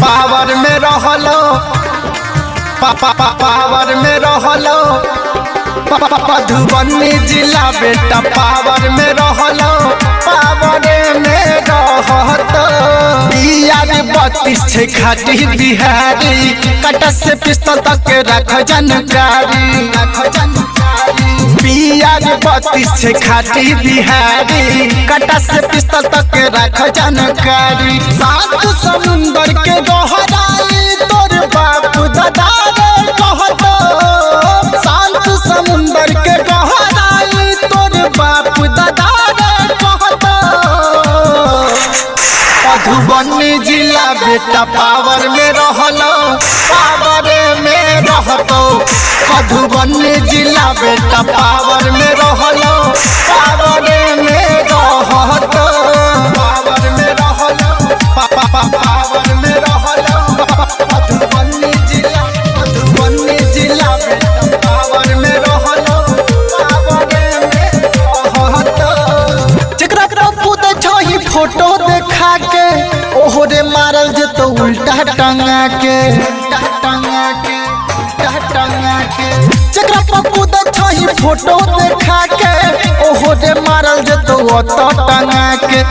Power में रहलो power में रहलो मधुबनी जिला बेटा पावर में रहलो पावर में रहतो 32 खाटी बिहारी कटा से पिस्तौल तक के रख जानकारी 32 खाटी बिहारी कटा से पिस्तौल तक के रख जानकारी 7 समुंदर के गहराई तोर बाप दादा रे कहतो 7 समुंदर के गहराई तोर बाप दादा रे कहतो मधुबनी जिला बेटा पावर में रहलो पावर में रहतो मधुबनी जिला बेटा पावर में रहलो पावर में रहतो पावर में रहलो पावर में रहलो मधुबनी जिला बेटा पावर में रहलो पावर में रहतो जकरा कपूत छही फोटो देखा के ओहरे मारल जतो उल्टा टंगा के जकरा कपूत छही फोटो देखा के ओहरे मारल जतो ओतो टंगा के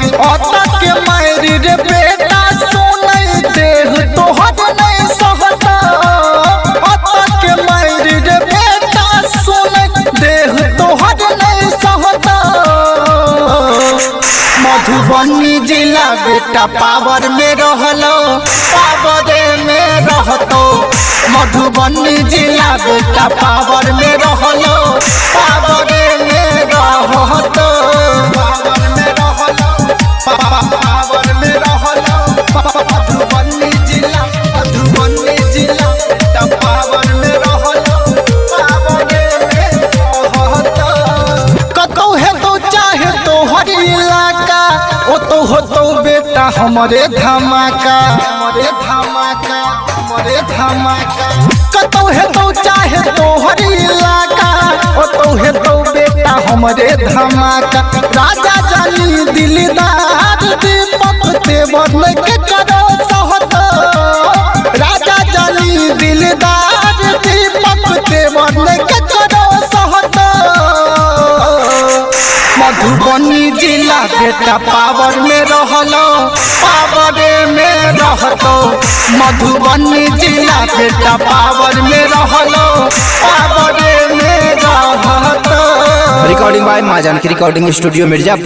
मारी रे बेटा सुनै देह तोहर नहीं सहता ओतो के मारी रे बेटा सुनै देह तोहर नहीं सहता मधुबनी जिला बेटा पावर में रहलो पावर में रहतो मधुबनी जिला बेटा पावर में रहलो पावर में रहतो पावर में रहलो पावर में रहलो मधुबनी जिला बेटा पावर में रहलो पावर में रहतो कतौ है तो चाहे तो हर इलाका ओ तो हो तो बेटा हमारे धमाका कतौ है तो चाहे तो हर इलाका ओ तो है तो बेटा हमारे धमाका राजा जानी दिलदार दीपक तेवर के करो सहतो राजा जानी दिलदार दीपक तेवर के करो सहतो मधुबनी जिला बेटा पावर में रहलो पावर में रहतो मधुबनी जिला बेटा पावर में रहलो पावर में रहतो रिकॉर्डिंग बाय माँ जानकी रिकॉर्डिंग स्टूडियो मिर्जापुर।